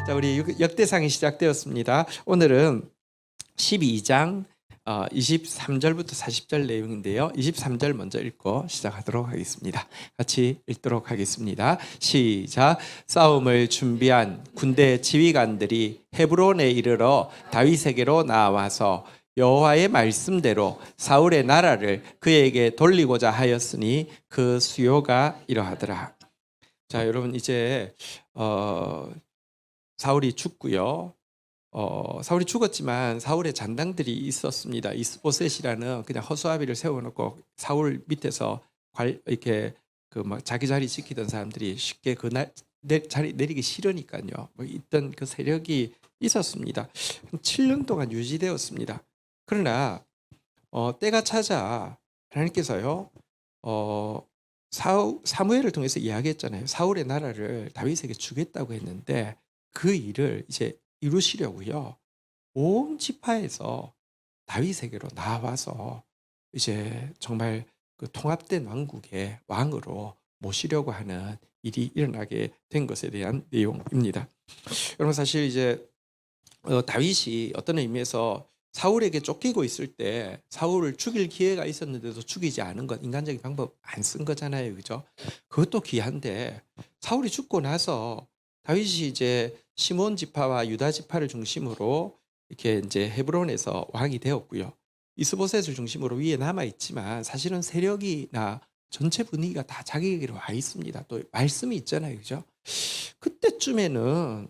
자, 우리 역대상이 시작되었습니다. 오늘은 12장 23절부터 40절 내용인데요. 23절 먼저 읽고 시작하도록 하겠습니다. 같이 읽도록 하겠습니다. 시작. 싸움을 준비한 군대 지휘관들이 헤브론에 이르러 다윗에게로 나와서 여호와의 말씀대로 사울의 나라를 그에게 돌리고자 하였으니 그 수요가 이러하더라. 자, 여러분 이제 사울이 죽고요. 사울이 죽었지만 사울의 잔당들이 있었습니다. 이스보셋이라는 그냥 허수아비를 세워놓고 사울 밑에서 이렇게 자기 자리 지키던 사람들이 쉽게 자리 내리기 싫으니까요. 있던 그 세력이 있었습니다. 7년 동안 유지되었습니다. 그러나 때가 차자 하나님께서요. 사무엘을 통해서 이야기했잖아요. 사울의 나라를 다윗에게 주겠다고 했는데 그 일을 이제 이루시려고요. 온 지파에서 다윗에게로 나와서 이제 정말 그 통합된 왕국의 왕으로 모시려고 하는 일이 일어나게 된 것에 대한 내용입니다. 여러분 사실 이제 다윗이 어떤 의미에서 사울에게 쫓기고 있을 때 사울을 죽일 기회가 있었는데도 죽이지 않은 것, 인간적인 방법 안 쓴 거잖아요, 그죠? 그것도 귀한데 사울이 죽고 나서 다윗이 이제 시몬 지파와 유다 지파를 중심으로 이렇게 이제 헤브론에서 왕이 되었고요. 이스보셋을 중심으로 위에 남아 있지만 사실은 세력이나 전체 분위기가 다 자기에게로 와 있습니다. 또 말씀이 있잖아요, 그죠? 그때쯤에는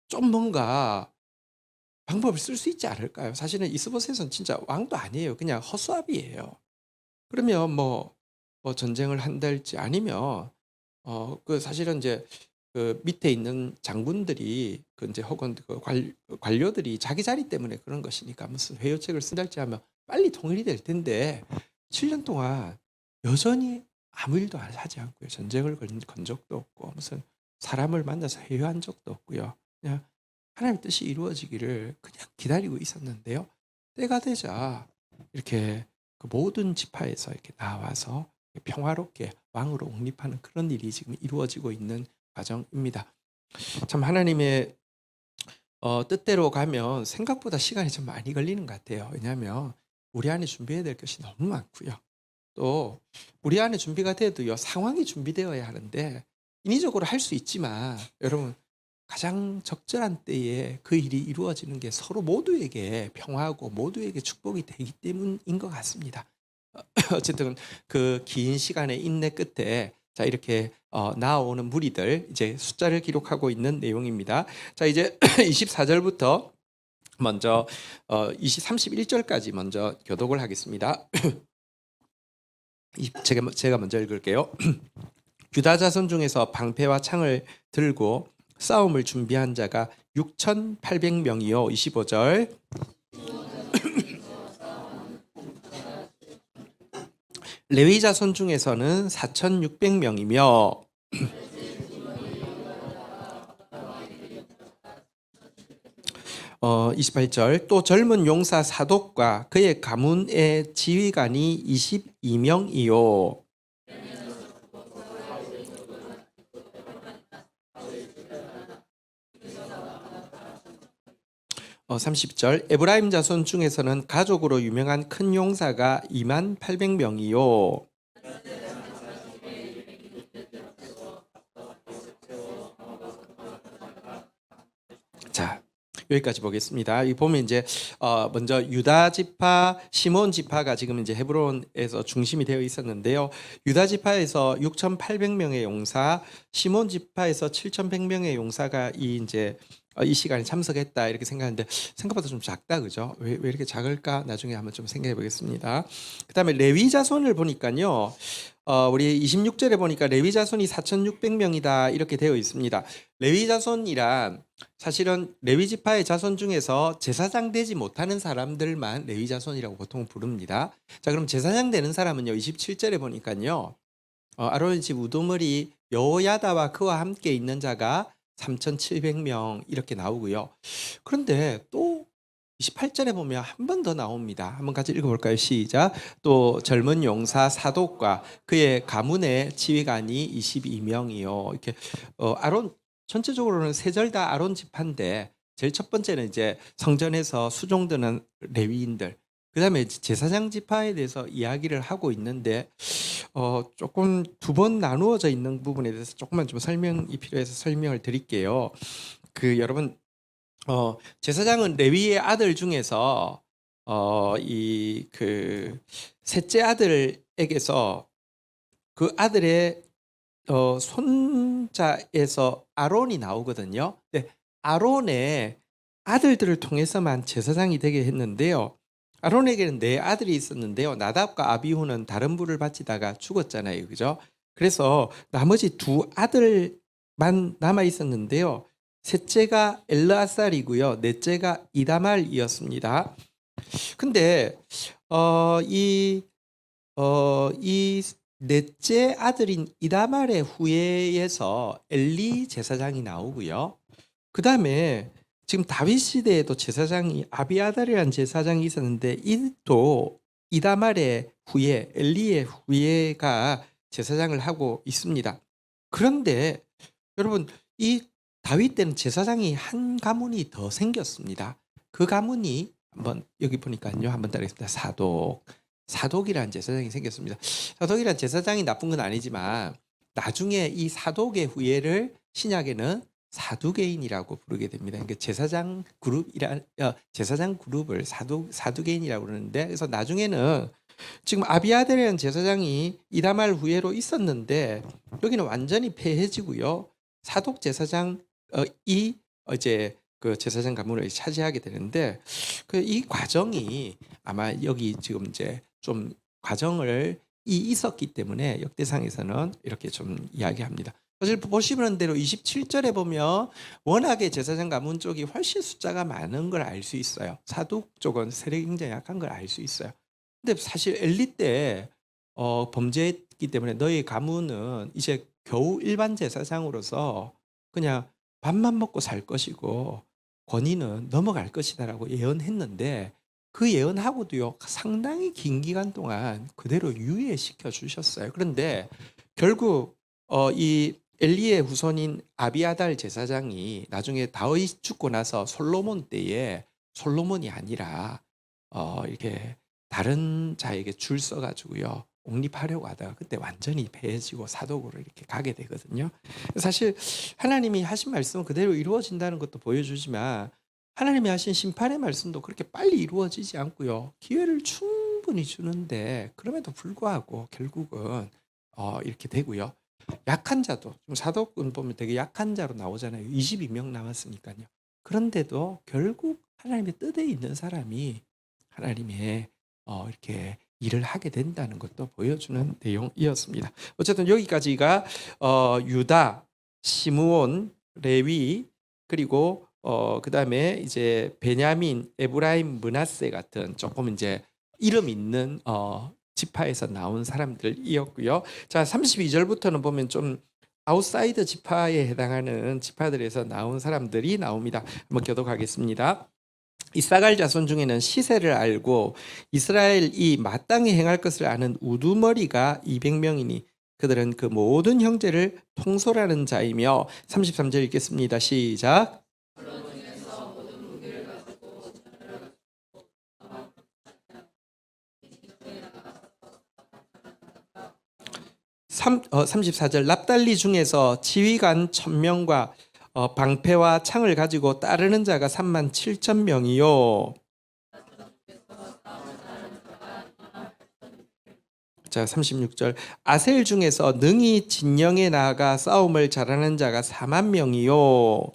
좀 뭔가 방법을 쓸 수 있지 않을까요? 사실은 이스보셋은 진짜 왕도 아니에요. 그냥 허수아비예요. 그러면 뭐 전쟁을 한달지 아니면 그 사실은 이제 그 밑에 있는 장군들이 그 이제 혹은 그 관료들이 자기 자리 때문에 그런 것이니까 무슨 회유책을 쓴달지 하면 빨리 통일이 될 텐데 7년 동안 여전히 아무 일도 하지 않고요. 전쟁을 건 적도 없고 무슨 사람을 만나서 회유한 적도 없고요. 그냥 하나님의 뜻이 이루어지기를 그냥 기다리고 있었는데요. 때가 되자 이렇게 그 모든 지파에서 이렇게 나와서 평화롭게 왕으로 옹립하는 그런 일이 지금 이루어지고 있는 과정입니다. 참 하나님의 뜻대로 가면 생각보다 시간이 좀 많이 걸리는 것 같아요. 왜냐하면 우리 안에 준비해야 될 것이 너무 많고요. 또 우리 안에 준비가 돼도요, 상황이 준비되어야 하는데 인위적으로 할 수 있지만 여러분 가장 적절한 때에 그 일이 이루어지는 게 서로 모두에게 평화하고 모두에게 축복이 되기 때문인 것 같습니다. 어쨌든 그 긴 시간의 인내 끝에 자 이렇게 나오는 무리들 이제 숫자를 기록하고 있는 내용입니다. 자 이제 24절부터 먼저 31절까지 먼저 교독을 하겠습니다. 제가 먼저 읽을게요. 유다 자손 중에서 방패와 창을 들고 싸움을 준비한 자가 6,800명이요. 25절. 레위 자손 중에서는 4,600명이며 28절 또 젊은 용사 사독과 그의 가문의 지휘관이 22명이요. 30절 에브라임 자손 중에서는 가족으로 유명한 큰 용사가 28,000명이요. 자 여기까지 보겠습니다. 이 보면 이제 먼저 유다 지파, 시몬 지파가 지금 이제 헤브론에서 중심이 되어 있었는데요. 유다 지파에서 6,800명의 용사, 시몬 지파에서 7,100명의 용사가 이 시간에 참석했다 이렇게 생각하는데 생각보다 좀 작다, 그죠? 왜 이렇게 작을까? 나중에 한번 좀 생각해 보겠습니다. 그다음에 레위 자손을 보니까요. 우리 26절에 보니까 레위 자손이 4,600명이다 이렇게 되어 있습니다. 레위 자손이란 사실은 레위 지파의 자손 중에서 제사장 되지 못하는 사람들만 레위 자손이라고 보통 부릅니다. 자, 그럼 제사장 되는 사람은요. 27절에 보니까요. 아론의 집 우두머리 여호야다와 그와 함께 있는 자가 3,700명 이렇게 나오고요. 그런데 또 28절에 보면 한 번 더 나옵니다. 한번 같이 읽어볼까요? 시작. 또 젊은 용사 사독과 그의 가문의 지휘관이 22명이요. 이렇게 아론 전체적으로는 세 절 다 아론 지파인데 제일 첫 번째는 이제 성전에서 수종드는 레위인들, 그다음에 이제 제사장 지파에 대해서 이야기를 하고 있는데 조금 두 번 나누어져 있는 부분에 대해서 조금만 좀 설명이 필요해서 설명을 드릴게요. 여러분, 제사장은 레위의 아들 중에서 이 셋째 아들에게서 그 아들의 손자에서 아론이 나오거든요. 네, 아론의 아들들을 통해서만 제사장이 되게 했는데요. 아론에게는 네 아들이 있었는데요. 나답과 아비후는 다른 부를 바치다가 죽었잖아요. 그죠? 그래서 나머지 두 아들만 남아 있었는데요. 셋째가 엘르아살이고요. 넷째가 이다말이었습니다. 근데 이 넷째 아들인 이다말의 후예에서 엘리 제사장이 나오고요. 그 다음에 지금 다윗 시대에도 제사장이 아비아달이라는 제사장이 있었는데 이도 이다말의 후예, 엘리의 후예가 제사장을 하고 있습니다. 그런데 여러분, 이 다윗 때는 제사장이 한 가문이 더 생겼습니다. 그 가문이 한번 여기 보니까요. 한번 따라하겠습니다. 사독이라는 제사장이 생겼습니다. 사독이라는 제사장이 나쁜 건 아니지만 나중에 이 사독의 후예를 신약에는 사두개인이라고 부르게 됩니다. 그러니까 제사장 그룹을 사두개인이라고 그러는데, 그래서 나중에는 지금 아비아달이라는 제사장이 이다말 후예로 있었는데 여기는 완전히 폐해지고요. 사독 제사장이 이제 그 제사장 가문을 차지하게 되는데 이 과정이 아마 여기 지금 이제 좀 과정을 있었기 때문에 역대상에서는 이렇게 좀 이야기합니다. 사실 보시는 대로 27절에 보면 워낙에 제사장 가문 쪽이 훨씬 숫자가 많은 걸 알 수 있어요. 사독 쪽은 세력이 굉장히 약한 걸 알 수 있어요. 근데 사실 엘리 때 범죄했기 때문에 너희 가문은 이제 겨우 일반 제사장으로서 그냥 밥만 먹고 살 것이고 권위는 넘어갈 것이다라고 예언했는데 그 예언하고도요 상당히 긴 기간 동안 그대로 유예시켜 주셨어요. 그런데 결국 이 엘리의 후손인 아비아달 제사장이 나중에 다윗 죽고 나서 솔로몬 때에 솔로몬이 아니라 이렇게 다른 자에게 줄 서가지고요 옹립하려고 하다가 그때 완전히 패해지고 사독으로 이렇게 가게 되거든요. 사실 하나님이 하신 말씀은 그대로 이루어진다는 것도 보여주지만 하나님이 하신 심판의 말씀도 그렇게 빨리 이루어지지 않고요 기회를 충분히 주는데 그럼에도 불구하고 결국은 이렇게 되고요. 약한 자도 지금 사독은 보면 되게 약한 자로 나오잖아요. 22명 남았으니까요. 그런데도 결국 하나님의 뜻에 있는 사람이 하나님의 이렇게 일을 하게 된다는 것도 보여주는 내용이었습니다. 어쨌든 여기까지가 유다, 시므온, 레위, 그리고 그다음에 이제 베냐민, 에브라임, 므낫세 같은 조금 이제 이름 있는 지파에서 나온 사람들이었고요. 자, 32절부터는 보면 좀 아웃사이더 지파에 해당하는 지파들에서 나온 사람들이 나옵니다. 한번 교독하겠습니다. 이사갈 자손 중에는 시세를 알고 이스라엘이 마땅히 행할 것을 아는 우두머리가 200명이니 그들은 그 모든 형제를 통솔하는 자이며 33절 읽겠습니다. 시작. 삼 34절 납달리 중에서 지휘관 1000명과 방패와 창을 가지고 따르는 자가 37,000명이요. 자, 36절 아셀 중에서 능히 진영에 나아가 싸움을 잘하는 자가 40,000명이요.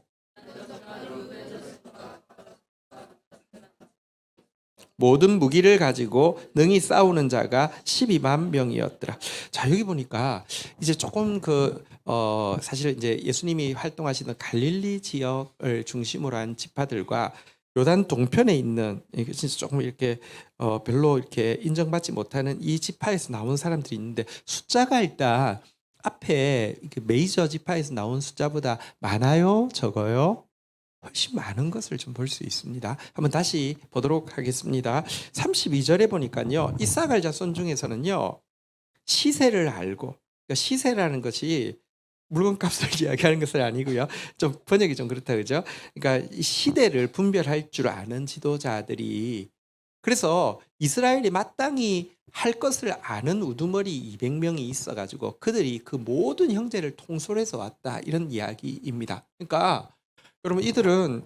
모든 무기를 가지고 능히 싸우는 자가 12만 명이었더라. 자, 여기 보니까 이제 조금 사실 이제 예수님이 활동하시던 갈릴리 지역을 중심으로 한 지파들과 요단 동편에 있는 진짜 조금 이렇게 별로 이렇게 인정받지 못하는 이 지파에서 나온 사람들이 있는데 숫자가 일단 앞에 메이저 지파에서 나온 숫자보다 많아요, 적어요? 훨씬 많은 것을 좀 볼 수 있습니다. 한번 다시 보도록 하겠습니다. 32절에 보니까요. 이사갈 자손 중에서는요. 시세를 알고, 그러니까 시세라는 것이 물건값을 이야기하는 것은 아니고요. 좀 번역이 좀 그렇다 그죠? 그러니까 이 시대를 분별할 줄 아는 지도자들이 그래서 이스라엘이 마땅히 할 것을 아는 우두머리 200명이 있어 가지고 그들이 그 모든 형제를 통솔해서 왔다 이런 이야기입니다. 그러니까 여러분 이들은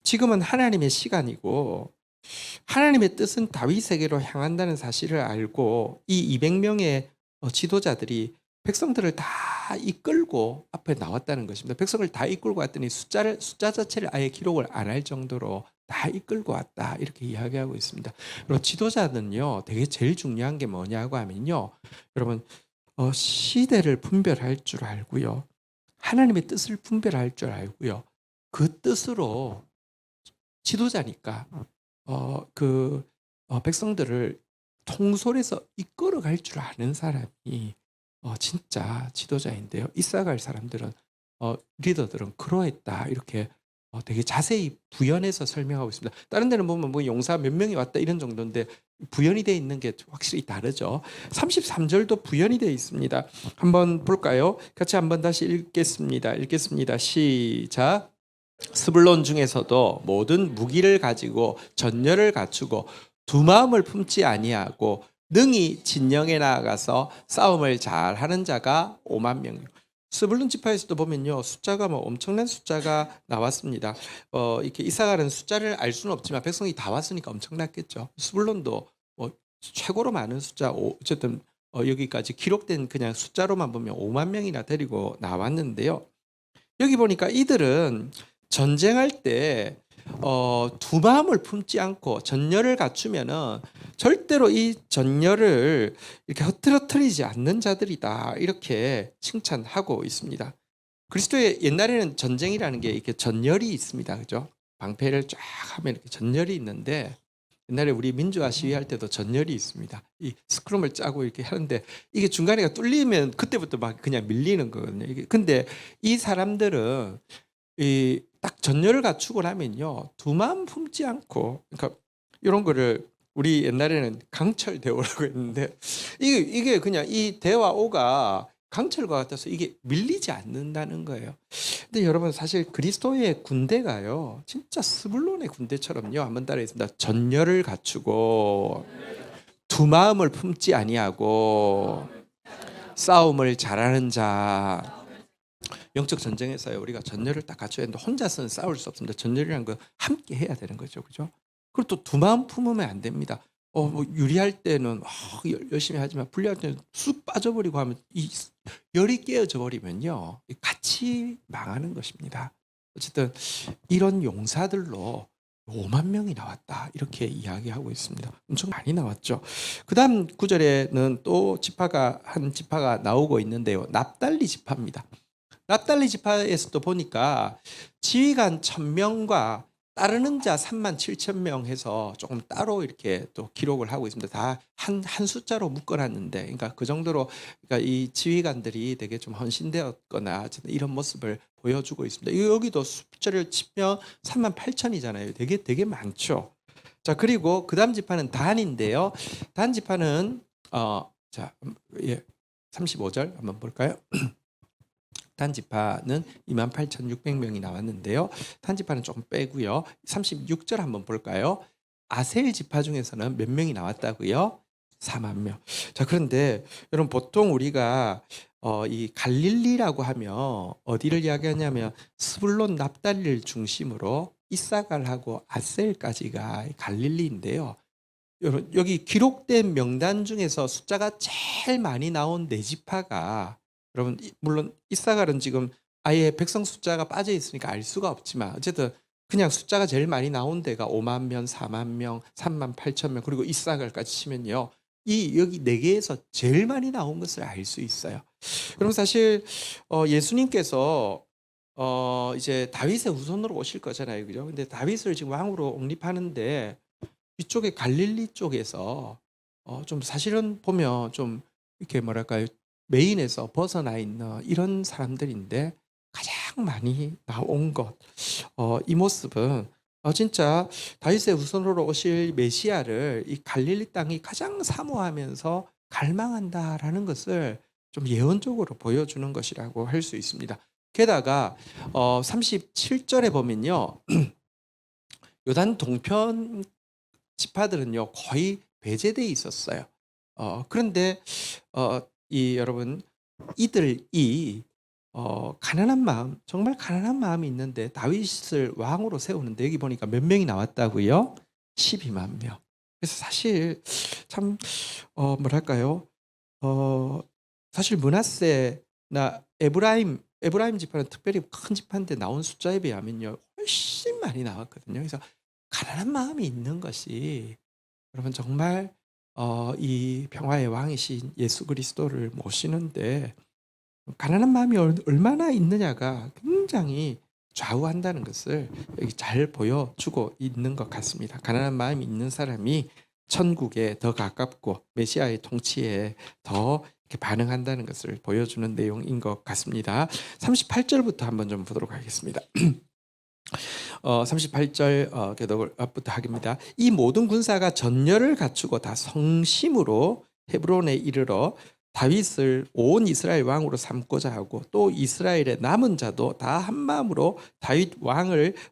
지금은 하나님의 시간이고 하나님의 뜻은 다윗에게로 향한다는 사실을 알고 이 200명의 지도자들이 백성들을 다 이끌고 앞에 나왔다는 것입니다. 백성을 다 이끌고 왔더니 숫자 자체를 아예 기록을 안 할 정도로 다 이끌고 왔다 이렇게 이야기하고 있습니다. 그리고 지도자는요, 되게 제일 중요한 게 뭐냐고 하면요, 여러분 시대를 분별할 줄 알고요, 하나님의 뜻을 분별할 줄 알고요, 그 뜻으로 지도자니까 백성들을 통솔해서 이끌어 갈 줄 아는 사람이 진짜 지도자인데요. 이사갈 사람들은 리더들은 그러했다 이렇게 되게 자세히 부연해서 설명하고 있습니다. 다른 데는 보면 뭐 용사 몇 명이 왔다 이런 정도인데 부연이 되어 있는 게 확실히 다르죠. 33절도 부연이 되어 있습니다. 한번 볼까요? 같이 한번 다시 읽겠습니다. 시작. 스불론 중에서도 모든 무기를 가지고 전열을 갖추고 두 마음을 품지 아니하고 능히 진영에 나아가서 싸움을 잘하는 자가 5만 명. 스불론 지파에서도 보면요, 숫자가 뭐 엄청난 숫자가 나왔습니다. 이렇게 이사가는 숫자를 알 수는 없지만 백성이 다 왔으니까 엄청났겠죠. 스불론도 뭐 최고로 많은 숫자, 어쨌든 여기까지 기록된 그냥 숫자로만 보면 5만 명이나 데리고 나왔는데요. 여기 보니까 이들은 전쟁할 때 두 마음을 품지 않고 전열을 갖추면은 절대로 이 전열을 이렇게 흐트러뜨리지 않는 자들이다 이렇게 칭찬하고 있습니다. 그리스도의 옛날에는 전쟁이라는 게 이렇게 전열이 있습니다, 그죠? 방패를 쫙 하면 이렇게 전열이 있는데 옛날에 우리 민주화 시위할 때도 전열이 있습니다. 이 스크럼을 짜고 이렇게 하는데 이게 중간에가 뚫리면 그때부터 막 그냥 밀리는 거거든요. 근데 이 사람들은 이 딱 전열을 갖추고 나면요, 두 마음 품지 않고, 그러니까 이런 거를 우리 옛날에는 강철 대오라고 했는데 이게 그냥 이 대와 오가 강철과 같아서 이게 밀리지 않는다는 거예요. 근데 여러분 사실 그리스도의 군대가요, 진짜 스불론의 군대처럼요, 한번 따라했습니다. 전열을 갖추고 두 마음을 품지 아니하고 싸움을 잘하는 자. 영적 전쟁에서요, 우리가 전열을 딱 갖춰야 되는데 혼자서는 싸울 수 없습니다. 전열이라는 거 함께 해야 되는 거죠, 그죠? 그리고 또 두 마음 품으면 안 됩니다. 뭐 유리할 때는 열심히 하지만 불리할 때는 쑥 빠져버리고 하면 이 열이 깨어져 버리면요, 같이 망하는 것입니다. 어쨌든 이런 용사들로 5만 명이 나왔다 이렇게 이야기하고 있습니다. 엄청 많이 나왔죠. 그 다음 구절에는 또 한 지파가 나오고 있는데요, 납달리 지파입니다. 납달리 지파에서도 보니까 지휘관 1000명과 따르는 자 3만 7천 명 해서 조금 따로 이렇게 또 기록을 하고 있습니다. 다 한 숫자로 묶어놨는데, 그러니까 그 정도로, 그러니까 이 지휘관들이 되게 좀 헌신되었거나 이런 모습을 보여주고 있습니다. 여기도 숫자를 치면 3만 8천이잖아요. 되게 많죠. 자, 그리고 그 다음 지파는 단인데요. 단 지파는 자, 35절 한번 볼까요? 단지파는 28,600명이 나왔는데요. 단지파는 조금 빼고요. 36절 한번 볼까요? 아셀 지파 중에서는 몇 명이 나왔다고요? 4만 명. 자, 그런데 여러분 보통 우리가 이 갈릴리라고 하면 어디를 이야기하냐면 스불론 납달리를 중심으로 이사갈하고 아셀까지가 갈릴리인데요. 여러분 여기 기록된 명단 중에서 숫자가 제일 많이 나온 네 지파가, 여러분 물론 이사갈은 지금 아예 백성 숫자가 빠져 있으니까 알 수가 없지만 어쨌든 그냥 숫자가 제일 많이 나온 데가 5만 명, 4만 명, 3만 8천 명, 그리고 이사갈까지 치면요, 이 여기 네 개에서 제일 많이 나온 것을 알 수 있어요. 그럼 사실 예수님께서 이제 다윗의 후손으로 오실 거잖아요, 그죠? 근데 다윗을 지금 왕으로 옹립하는데 이쪽에 갈릴리 쪽에서 좀 사실은 보면 좀 이렇게 뭐랄까요, 메인에서 벗어나 있는 이런 사람들인데 가장 많이 나온 것, 이 모습은 진짜 다윗의 후손으로 오실 메시아를 이 갈릴리 땅이 가장 사모하면서 갈망한다라는 것을 좀 예언적으로 보여주는 것이라고 할 수 있습니다. 게다가 37절에 보면요. 요단 동편 지파들은요 거의 배제돼 있었어요. 그런데 이 여러분 이들이 가난한 마음, 정말 가난한 마음이 있는데 다윗을 왕으로 세우는데 여기 보니까 몇 명이 나왔다고요? 12만 명. 그래서 사실 참 뭐랄까요? 어 사실 므낫세나 에브라임 지파는 특별히 큰 지파인데 나온 숫자에 비하면요 훨씬 많이 나왔거든요. 그래서 가난한 마음이 있는 것이 여러분 정말 이 평화의 왕이신 예수 그리스도를 모시는데 가난한 마음이 얼마나 있느냐가 굉장히 좌우한다는 것을 여기 잘 보여주고 있는 것 같습니다. 가난한 마음이 있는 사람이 천국에 더 가깝고 메시아의 통치에 더 이렇게 반응한다는 것을 보여주는 내용인 것 같습니다. 38절부터 한번 좀 보도록 하겠습니다. 38절 교독부터 하겠습니다. 이 모든 군사가 전열을 갖추고 다 성심으로 헤브론에 이르러 다윗을 온 이스라엘 왕으로 삼고자 하고 또 이스라엘의 남은 자도 다 한마음으로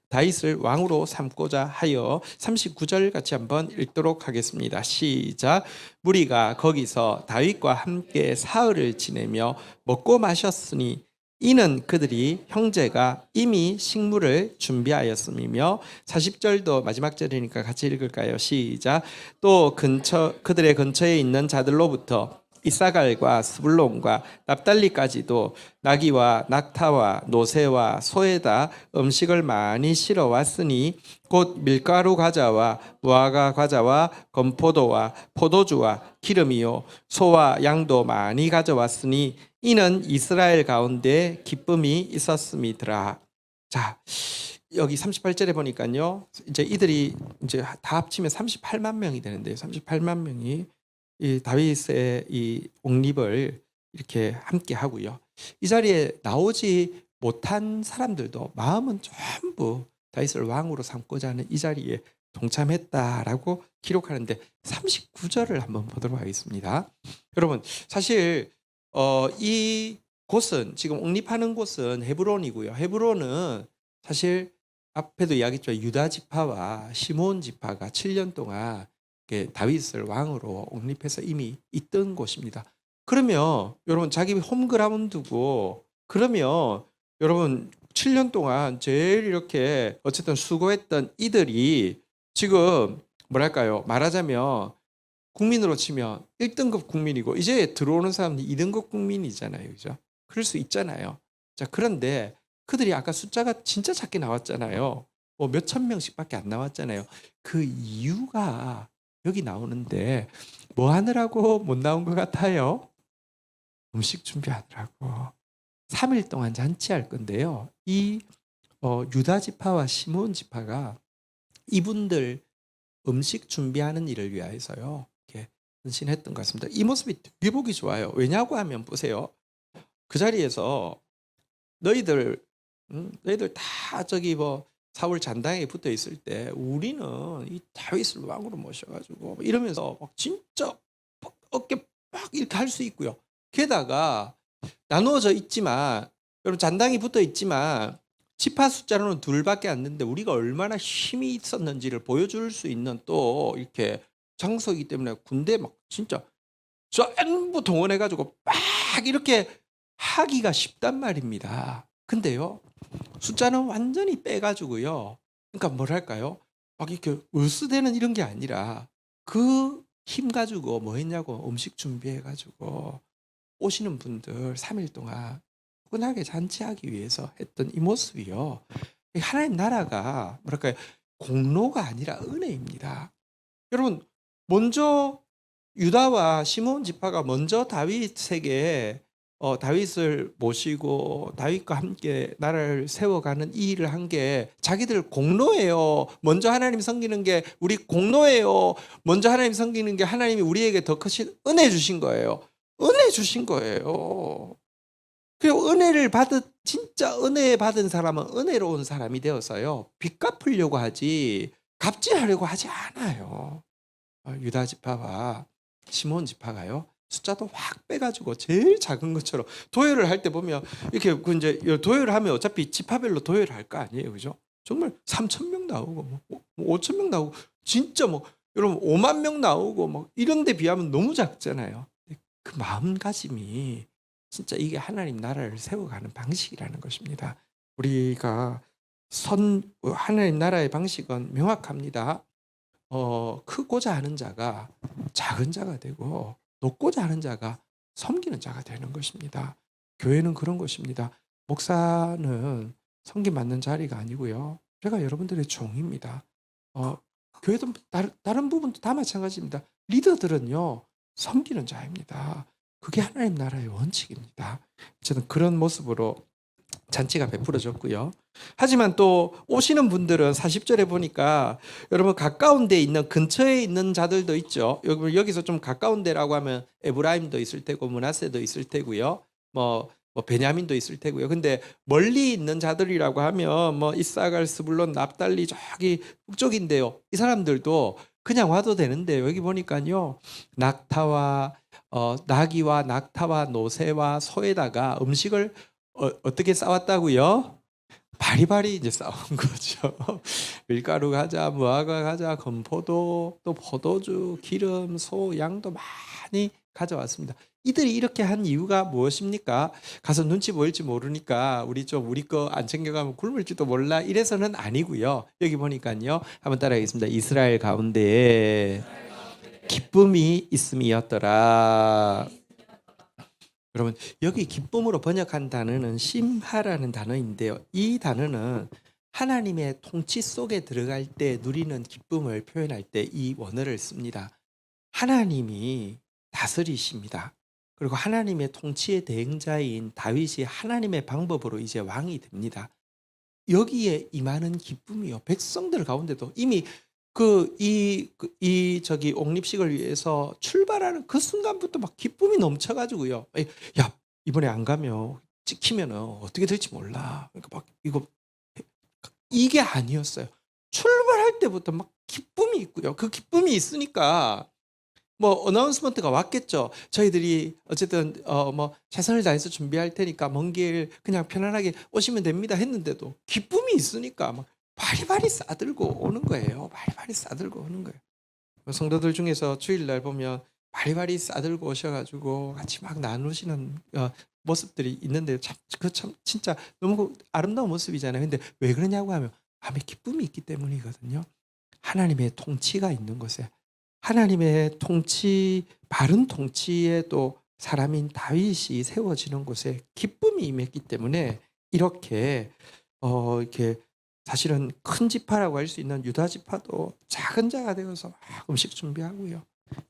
다윗을 왕으로 삼고자 하여 39절 같이 한번 읽도록 하겠습니다. 시작. 무리가 거기서 다윗과 함께 사흘을 지내며 먹고 마셨으니 이는 그들이 형제가 이미 식물을 준비하였음이며 40절도 마지막 절이니까 같이 읽을까요? 시작. 또 그들의 근처에 있는 자들로부터 이사갈과 스불론과 납달리까지도 나귀와 낙타와 노새와 소에다 음식을 많이 실어 왔으니 곧 밀가루 과자와 무화과 과자와 건포도와 포도주와 기름이요 소와 양도 많이 가져왔으니 이는 이스라엘 가운데 기쁨이 있었음이더라. 자, 여기 38절에 보니까요. 이제 이들이 이제 다 합치면 38만 명이 되는데요. 38만 명이 이 다윗의 이 옹립을 이렇게 함께 하고요. 이 자리에 나오지 못한 사람들도 마음은 전부 다윗을 왕으로 삼고자 하는 이 자리에 동참했다라고 기록하는데 39절을 한번 보도록 하겠습니다. 여러분, 사실 이 곳은 지금 옹립하는 곳은 헤브론이고요. 헤브론은 사실 앞에도 이야기했죠. 유다 지파와 시몬 지파가 7년 동안 다윗을 왕으로 옹립해서 이미 있던 곳입니다. 그러면 여러분 자기 홈그라운드고 그러면 여러분 7년 동안 제일 이렇게 어쨌든 수고했던 이들이 지금 뭐랄까요? 말하자면 국민으로 치면 1등급 국민이고 이제 들어오는 사람들이 2등급 국민이잖아요. 그죠? 그럴 수 있잖아요. 자, 그런데 그들이 아까 숫자가 진짜 작게 나왔잖아요. 뭐 몇천 명씩밖에 안 나왔잖아요. 그 이유가 여기 나오는데 뭐 하느라고 못 나온 것 같아요? 음식 준비하느라고. 3일 동안 잔치할 건데요. 이 유다 지파와 시몬 지파가 이분들 음식 준비하는 일을 위해서요. 이렇게 헌신했던 것 같습니다. 이 모습이 되게 보기 좋아요. 왜냐고 하면 보세요. 그 자리에서 너희들 다 저기 뭐 사울 잔당에 붙어 있을 때 우리는 이 다윗을 왕으로 모셔가지고 이러면서 막 진짜 어깨 막 이렇게 할 수 있고요. 게다가 나누어져 있지만 여러분 잔당이 붙어 있지만 지파 숫자로는 둘밖에 안 되는데 우리가 얼마나 힘이 있었는지를 보여줄 수 있는 또 이렇게 장소이기 때문에 군대 막 진짜 전부 동원해가지고 막 이렇게 하기가 쉽단 말입니다. 근데요 숫자는 완전히 빼가지고요. 그러니까 뭐랄까요? 막 이렇게 으스대는 이런 게 아니라 그 힘 가지고 뭐 했냐고 음식 준비해가지고 오시는 분들 3일 동안 포근하게 잔치하기 위해서 했던 이 모습이요. 하나님 나라가 뭐랄까요? 공로가 아니라 은혜입니다. 여러분 먼저 유다와 시몬 지파가 먼저 다윗에게 다윗을 모시고 다윗과 함께 나라를 세워가는 이 일을 한 게 자기들 공로예요. 먼저 하나님 섬기는 게 우리 공로예요. 먼저 하나님 섬기는 게 하나님이 우리에게 더 크신 은혜 주신 거예요. 은혜 주신 거예요. 그리고 진짜 은혜 받은 사람은 은혜로운 사람이 되어서요. 빚 갚으려고 하지 갑질하려고 하지 않아요. 유다 지파와 시몬 지파가요. 숫자도 확 빼가지고 제일 작은 것처럼 도열을 할 때 보면 이렇게 그 이제 도열을 하면 어차피 지파별로 도열을 할 거 아니에요, 그죠? 정말 3천 명 나오고 뭐 5천 명 나오고 진짜 뭐 여러분 5만 명 나오고 뭐 이런 데 비하면 너무 작잖아요. 그 마음가짐이 진짜 이게 하나님 나라를 세워가는 방식이라는 것입니다. 우리가 하나님 나라의 방식은 명확합니다. 크고자 하는 자가 작은 자가 되고 높고자 하는 자가 섬기는 자가 되는 것입니다. 교회는 그런 것입니다. 목사는 섬김 받는 자리가 아니고요. 제가 여러분들의 종입니다. 교회도 다른 부분도 다 마찬가지입니다. 리더들은요, 섬기는 자입니다. 그게 하나님 나라의 원칙입니다. 저는 그런 모습으로 잔치가 베풀어졌고요. 하지만 또 오시는 분들은 40절에 보니까 여러분 가까운 데 있는 근처에 있는 자들도 있죠. 여기서 좀 가까운 데라고 하면 에브라임도 있을 테고 므낫세도 있을 테고요. 뭐 베냐민도 있을 테고요. 근데 멀리 있는 자들이라고 하면 뭐 이사갈, 스불론, 납달리 저기 북쪽인데요. 이 사람들도 그냥 와도 되는데 여기 보니까요. 나귀와 낙타와 노새와 소에다가 음식을 어떻게 싸웠다고요? 바리바리 이제 싸운 거죠. 밀가루 가자, 무화과 가자, 건포도, 또 포도주, 기름, 소, 양도 많이 가져왔습니다. 이들이 이렇게 한 이유가 무엇입니까? 가서 눈치 보일지 모르니까 우리 거 안 챙겨가면 굶을지도 몰라 이래서는 아니고요. 여기 보니까요. 한번 따라하겠습니다. 이스라엘 가운데에 기쁨이 있음이었더라. 여러분 여기 기쁨으로 번역한 단어는 심하라는 단어인데요. 이 단어는 하나님의 통치 속에 들어갈 때 누리는 기쁨을 표현할 때 이 원어를 씁니다. 하나님이 다스리십니다. 그리고 하나님의 통치의 대행자인 다윗이 하나님의 방법으로 이제 왕이 됩니다. 여기에 임하는 기쁨이요. 백성들 가운데도 이미 저기 옥립식을 위해서 출발하는 그 순간부터 막 기쁨이 넘쳐가지고요. 야, 이번에 안 가면 찍히면 어떻게 될지 몰라. 그러니까 막 이게 아니었어요. 출발할 때부터 막 기쁨이 있고요. 그 기쁨이 있으니까 뭐 어나운스먼트가 왔겠죠. 저희들이 어쨌든 뭐 최선을 다해서 준비할 테니까 먼 길 그냥 편안하게 오시면 됩니다 했는데도 기쁨이 있으니까 막 바리바리 싸들고 오는 거예요. 바리바리 싸들고 오는 거예요. 성도들 중에서 주일날 보면 바리바리 싸들고 오셔가지고 같이 막 나누시는 모습들이 있는데 참 진짜 너무 아름다운 모습이잖아요. 근데 왜 그러냐고 하면 마음에 기쁨이 있기 때문이거든요. 하나님의 통치가 있는 곳에 하나님의 통치, 바른 통치에 또 사람인 다윗이 세워지는 곳에 기쁨이 임했기 때문에 이렇게 사실은 큰 지파라고 할 수 있는 유다 지파도 작은 자가 되어서 막 음식 준비하고요.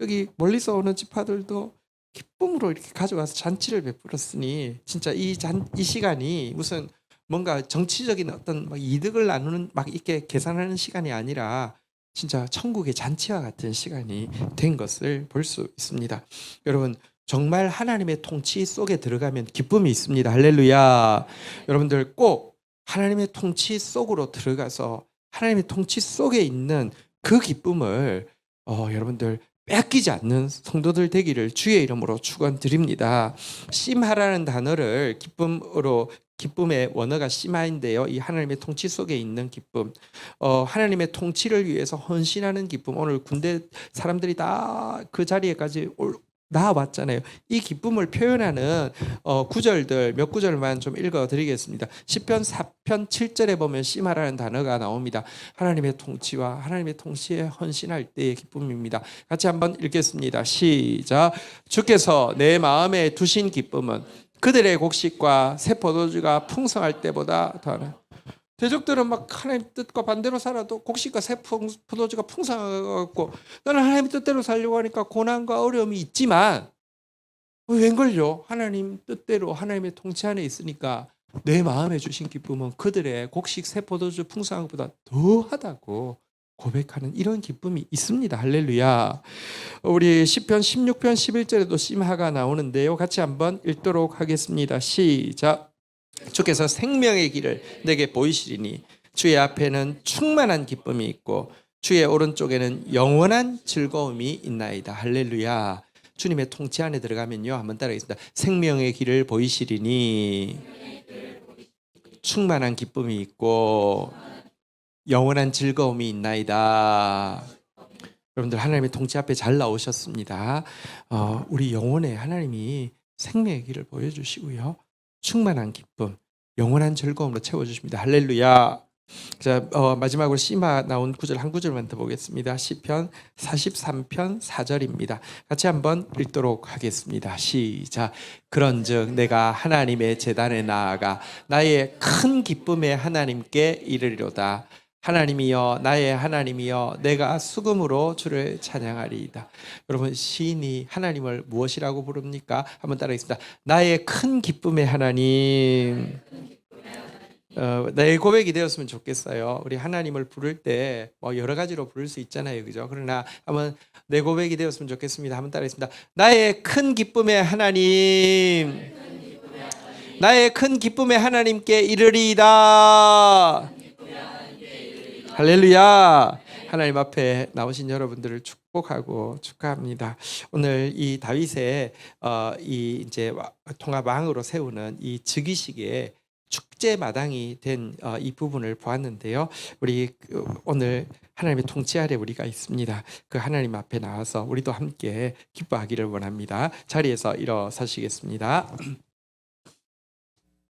여기 멀리서 오는 지파들도 기쁨으로 이렇게 가져와서 잔치를 베풀었으니 진짜 이 시간이 무슨 뭔가 정치적인 어떤 막 이득을 나누는 막 이렇게 계산하는 시간이 아니라 진짜 천국의 잔치와 같은 시간이 된 것을 볼 수 있습니다. 여러분 정말 하나님의 통치 속에 들어가면 기쁨이 있습니다. 할렐루야. 여러분들 꼭 하나님의 통치 속으로 들어가서 하나님의 통치 속에 있는 그 기쁨을 여러분들 뺏기지 않는 성도들 되기를 주의 이름으로 축원드립니다. 심하라는 단어를 기쁨의 원어가 심하인데요. 이 하나님의 통치 속에 있는 기쁨, 하나님의 통치를 위해서 헌신하는 기쁨. 오늘 군대 사람들이 다 그 자리에까지 나왔잖아요. 이 기쁨을 표현하는 구절들 몇 구절만 좀 읽어드리겠습니다. 시편 4편 7절에 보면 심하라는 단어가 나옵니다. 하나님의 통치와 하나님의 통치에 헌신할 때의 기쁨입니다. 같이 한번 읽겠습니다. 시작. 주께서 내 마음에 두신 기쁨은 그들의 곡식과 새 포도주가 풍성할 때보다 더하나. 대적들은 막 하나님 뜻과 반대로 살아도 곡식과 새 포도주가 풍성하고 나는 하나님 뜻대로 살려고 하니까 고난과 어려움이 있지만 웬걸요? 하나님 뜻대로 하나님의 통치 안에 있으니까 내 마음에 주신 기쁨은 그들의 곡식 새 포도주 풍성한 것보다 더하다고 고백하는 이런 기쁨이 있습니다. 할렐루야. 우리 시편 16편 11절에도 심하가 나오는데요. 같이 한번 읽도록 하겠습니다. 시작. 주께서 생명의 길을 내게 보이시리니 주의 앞에는 충만한 기쁨이 있고 주의 오른쪽에는 영원한 즐거움이 있나이다. 할렐루야. 주님의 통치 안에 들어가면요. 한번 따라하겠습니다. 생명의 길을 보이시리니 충만한 기쁨이 있고 영원한 즐거움이 있나이다. 여러분들 하나님의 통치 앞에 잘 나오셨습니다. 우리 영혼에 하나님이 생명의 길을 보여주시고요. 충만한 기쁨, 영원한 즐거움으로 채워주십니다. 할렐루야. 자, 마지막으로 시마 나온 구절 한 구절만 더 보겠습니다. 시편 43편 4절입니다. 같이 한번 읽도록 하겠습니다. 시작. 그런즉 내가 하나님의 제단에 나아가 나의 큰 기쁨의 하나님께 이르리로다. 하나님이여 나의 하나님이여 내가 수금으로 주를 찬양하리이다. 여러분 시인이 하나님을 무엇이라고 부릅니까? 한번 따라하겠습니다. 나의 큰 기쁨의 하나님. 내 고백이 되었으면 좋겠어요. 우리 하나님을 부를 때 뭐 여러 가지로 부를 수 있잖아요, 그죠? 그러나 한번 내 고백이 되었으면 좋겠습니다. 한번 따라하겠습니다. 나의 큰 기쁨의 하나님, 나의 큰 기쁨의 하나님께 이르리이다. 할렐루야. 하나님 앞에 나오신 여러분들을 축복하고 축하합니다. 오늘 이 다윗의 이 이제 통합 왕으로 세우는 이 즉위식의 축제 마당이 된 이 부분을 보았는데요. 우리 오늘 하나님의 통치 아래 우리가 있습니다. 그 하나님 앞에 나와서 우리도 함께 기뻐하기를 원합니다. 자리에서 일어서시겠습니다.